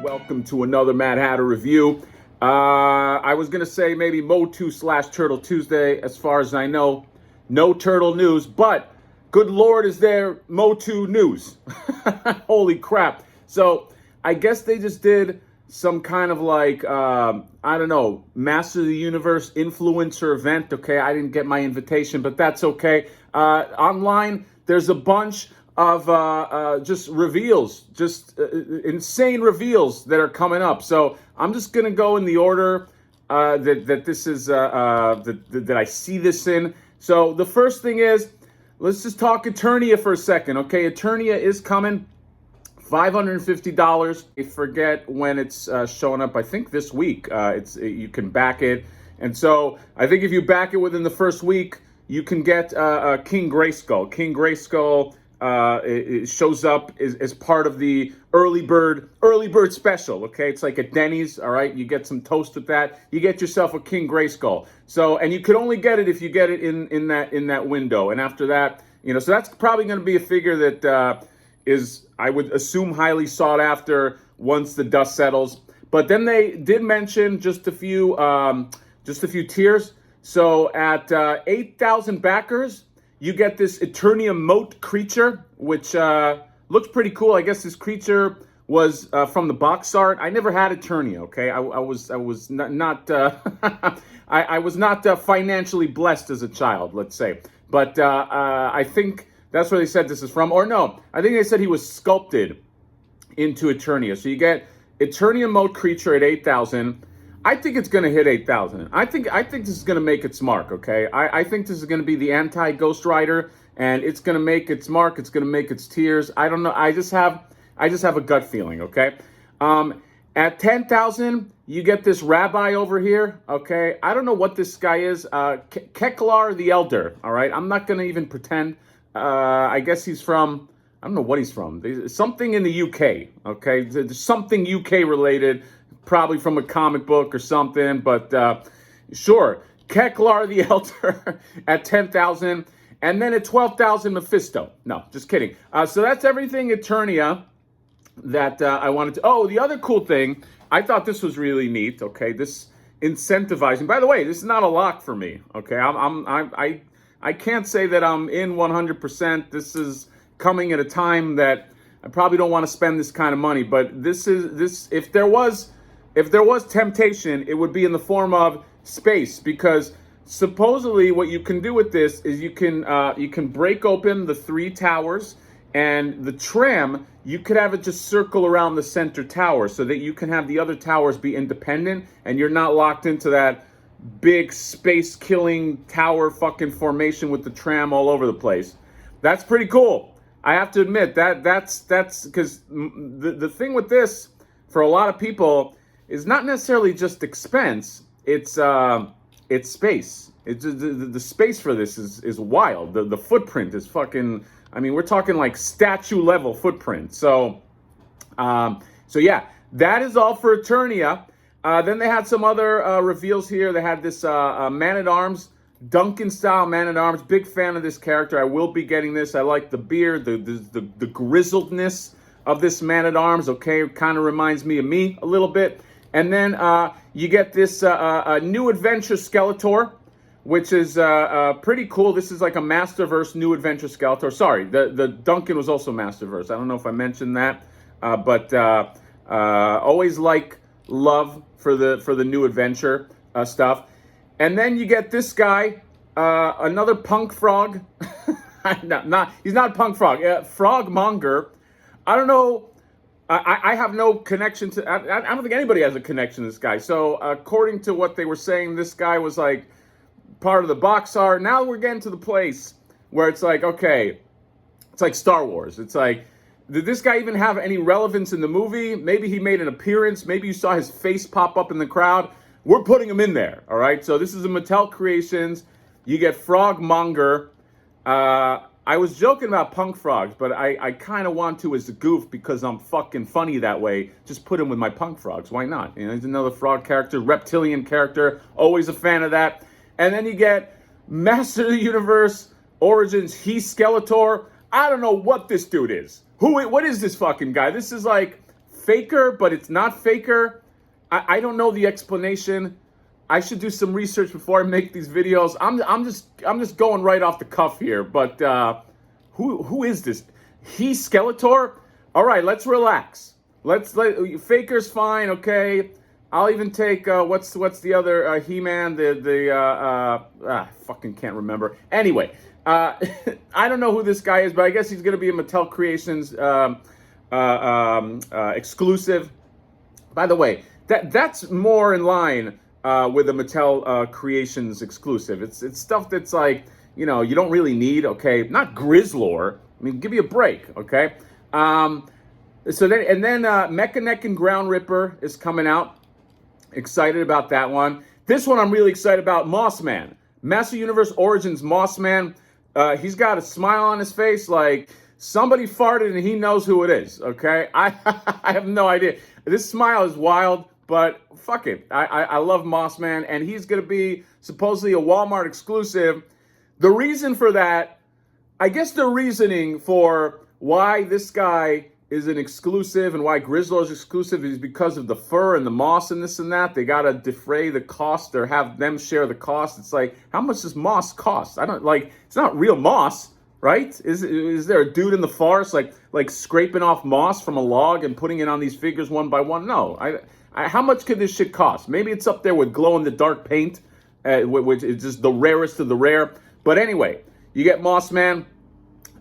welcome to another Mad Hatter review. I was going to say maybe MOTU Tuesday. As far as I know, no turtle news, but good Lord, is there MOTU news? Holy crap. So I guess they just did some kind of like, I don't know, Master of the Universe influencer event. Okay, I didn't get my invitation, but that's okay. Online, there's a bunch of just reveals, just insane reveals that are coming up. So I'm just gonna go in the order that this is that I see this in. So the first thing is, let's just talk Eternia for a second, okay? Eternia is coming, $550. I forget when it's showing up. I think this week. You can back it, and so I think if you back it within the first week, you can get King Grayskull. King Grayskull it shows up as part of the early bird special. Okay, it's like at Denny's. All right, you get some toast with that. You get yourself a King Grayskull. So, and you can only get it if you get it in that window. And after that, so that's probably going to be a figure that is, I would assume, highly sought after once the dust settles. But then they did mention just a few tiers. So at 8,000 backers, you get this Eternium Moat creature, which looks pretty cool. I guess this creature was from the box art. I never had Eternia. Okay, I was not I was not financially blessed as a child, let's say. But I think that's where they said this is from. Or no, I think they said he was sculpted into Eternia. So you get Eternium Moat creature at 8,000. I think it's going to hit 8,000. I think this is going to make its mark, okay? I think this is going to be the anti-Ghost Rider, and it's going to make its mark. It's going to make its tiers. I don't know. I just have a gut feeling, okay? At 10,000, you get this rabbi over here, okay? I don't know what this guy is. Keklar the Elder, all right? I'm not going to even pretend. I guess he's from, I don't know what he's from. Something in the UK, okay? There's something UK related, probably from a comic book or something, but sure. Keklar the Elder at 10,000, and then at 12,000, Mephisto. No, just kidding. So that's everything Eternia that I wanted to. Oh, the other cool thing, I thought this was really neat. Okay, this incentivizing. By the way, this is not a lock for me. Okay, I can't say that I'm in 100%. This is coming at a time that I probably don't want to spend this kind of money. But this. If there was temptation, it would be in the form of space, because supposedly what you can do with this is you can break open the 3 towers, and the tram, you could have it just circle around the center tower so that you can have the other towers be independent, and you're not locked into that big space killing tower fucking formation with the tram all over the place. That's pretty cool. I have to admit that's because the thing with this for a lot of people is not necessarily just expense. It's space. It's the space for this is wild. The footprint is fucking. I mean, we're talking like statue level footprint. So yeah, that is all for Eternia. Then they had some other reveals here. They had this Man-at-Arms, Duncan style Man-at-Arms. Big fan of this character. I will be getting this. I like the beard, the grizzledness of this Man-at-Arms. Okay, it kind of reminds me of me a little bit. And then you get this new Adventure Skeletor, which is pretty cool. This is like a Masterverse new Adventure Skeletor. Sorry, the Duncan was also Masterverse. I don't know if I mentioned that, but always love for the new Adventure stuff. And then you get this guy, another punk frog. He's not a punk frog. Frog-monger. I don't know. I have no connection to. I don't think anybody has a connection to this guy. So according to what they were saying, this guy was like part of the box art. Now we're getting to the place where it's like, okay, it's like Star Wars. It's like, did this guy even have any relevance in the movie? Maybe he made an appearance. Maybe you saw his face pop up in the crowd. We're putting him in there, all right? So this is a Mattel Creations. You get Frog-monger. I was joking about punk frogs, but I kind of want to as a goof because I'm fucking funny that way. Just put him with my punk frogs. Why not? He's another frog character, reptilian character. Always a fan of that. And then you get Master of the Universe Origins, Skeletor. I don't know what this dude is. What is this fucking guy? This is like Faker, but it's not Faker. I don't know the explanation. I should do some research before I make these videos. I'm just going right off the cuff here. But who is this? He's Skeletor? All right, let's relax. Faker's fine, okay. I'll even take what's the other He-Man? Fucking can't remember. Anyway, I don't know who this guy is, but I guess he's gonna be a Mattel Creations exclusive. By the way, that's more in line with a Mattel Creations exclusive. It's stuff that's like, you know, you don't really need, okay? Not Grizzlor. I mean, give me a break, okay? So then Mecha Neck and Ground Ripper is coming out. Excited about that one. This one I'm really excited about. Mossman. Master Universe Origins Mossman. He's got a smile on his face like somebody farted and he knows who it is, okay? I have no idea. This smile is wild, but fuck it. I love Mossman, and he's going to be supposedly a Walmart exclusive. The reason for that, I guess the reasoning for why this guy is an exclusive and why Grizzlor is exclusive is because of the fur and the moss and this and that. They got to defray the cost or have them share the cost. It's like, how much does moss cost? I don't, like, it's not real moss, right? Is there a dude in the forest like scraping off moss from a log and putting it on these figures one by one? No. How much could this shit cost? Maybe it's up there with glow-in-the-dark paint, which is just the rarest of the rare. But anyway, you get Mossman,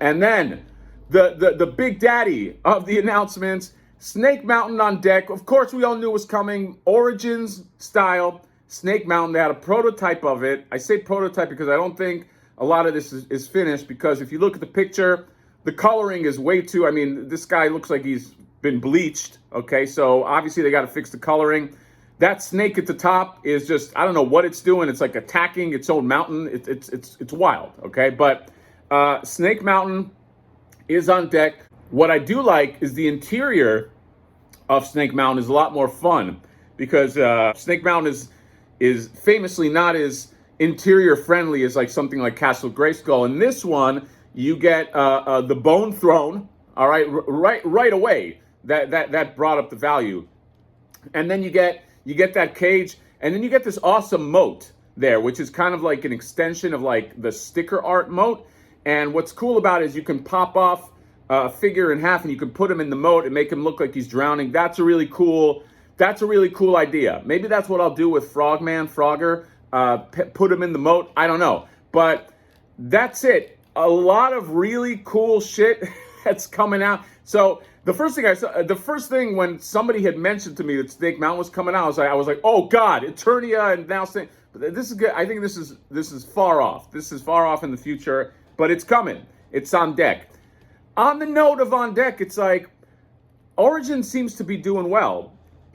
and then the big daddy of the announcements, Snake Mountain on deck. Of course, we all knew it was coming. Origins style Snake Mountain. They had a prototype of it. I say prototype because I don't think a lot of this is finished, because if you look at the picture, the coloring is way too, I mean, this guy looks like he's been bleached, okay? So obviously they got to fix the coloring. That snake at the top is just, I don't know what it's doing. It's like attacking its own mountain. It's wild, okay? But Snake Mountain is on deck. What I do like is the interior of Snake Mountain is a lot more fun, because Snake Mountain is famously not as interior friendly as like something like Castle Grayskull. In this one, you get the Bone Throne, all right, right away. That brought up the value, and then you get that cage, and then you get this awesome moat there, which is kind of like an extension of like the sticker art moat. And what's cool about it is you can pop off a figure in half and you can put him in the moat and make him look like he's drowning. That's a really cool idea. Maybe that's what I'll do with Frog-man, Frog-gor, put him in the moat. I don't know, but that's it. A lot of really cool shit that's coming out. So the first thing when somebody had mentioned to me that Snake Mountain was coming out, I was like, oh God, Eternia, and now Snake. But this is good. I think this is far off. This is far off in the future, but it's coming. It's on deck. On the note of on deck, it's like Origin seems to be doing well.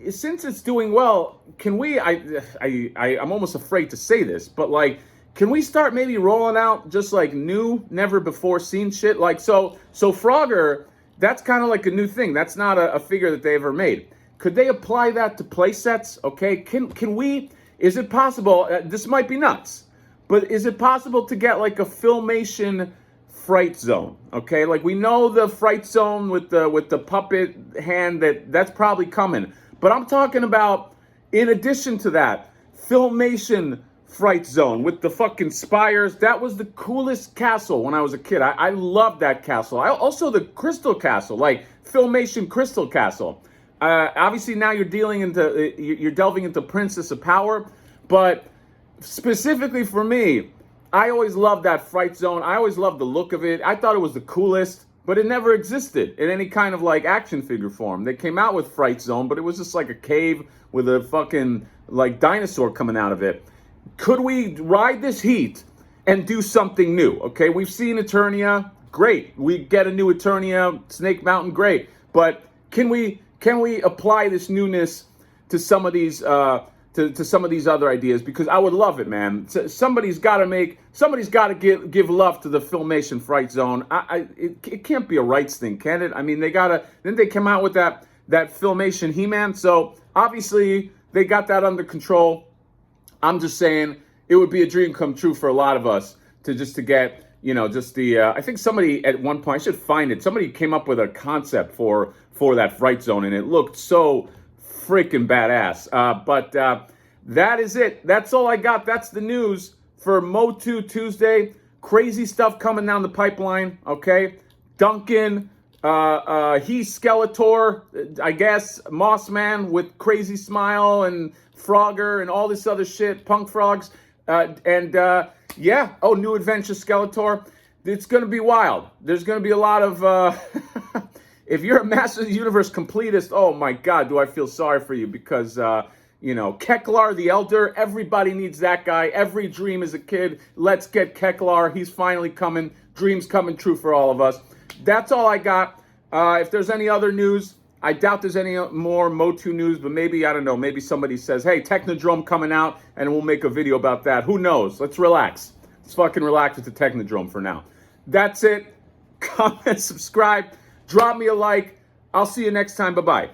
Since it's doing well, can we? I'm almost afraid to say this, but like, can we start maybe rolling out just like new, never before seen shit? Like so Frog-gor, that's kind of like a new thing. That's not a figure that they ever made. Could they apply that to play sets? Okay, can we? Is it possible? This might be nuts, but is it possible to get like a Filmation Fright Zone? Okay, like we know the Fright Zone with the puppet hand, that's probably coming. But I'm talking about, in addition to that, Filmation Fright Zone with the fucking spires. That was the coolest castle when I was a kid. I loved that castle. Also the Crystal Castle, like Filmation Crystal Castle. Obviously now you're delving into Princess of Power, but specifically for me, I always loved that Fright Zone. I always loved the look of it. I thought it was the coolest, but it never existed in any kind of like action figure form. They came out with Fright Zone, but it was just like a cave with a fucking like dinosaur coming out of it. Could we ride this heat and do something new? Okay, we've seen Eternia, great. We get a new Eternia, Snake Mountain, great. But can we apply this newness to some of these to some of these other ideas? Because I would love it, man. Somebody's got to give love to the Filmation Fright Zone. It can't be a rights thing, can it? I mean, then they come out with that Filmation He-Man. So obviously they got that under control. I'm just saying it would be a dream come true for a lot of us to get just the, I think somebody at one point, I should find it, somebody came up with a concept for that fright zone, and it looked so freaking badass. But that is it. That's all I got. That's the news for MOTU Tuesday. Crazy stuff coming down the pipeline, okay? Duncan, he's Skeletor, I guess, Mossman with crazy smile, and Frog-gor and all this other shit, punk frogs, yeah, oh, new Adventure Skeletor. It's going to be wild. There's going to be a lot of, if you're a Master of the Universe completist, oh my God, do I feel sorry for you, because, Keklar the Elder, everybody needs that guy. Every dream as a kid, let's get Keklar. He's finally coming. Dreams coming true for all of us. That's all I got. If there's any other news, I doubt there's any more MOTU news, but maybe, I don't know, maybe somebody says, hey, Technodrome coming out, and we'll make a video about that. Who knows? Let's relax. Let's fucking relax with the Technodrome for now. That's it. Comment, subscribe, drop me a like. I'll see you next time. Bye-bye.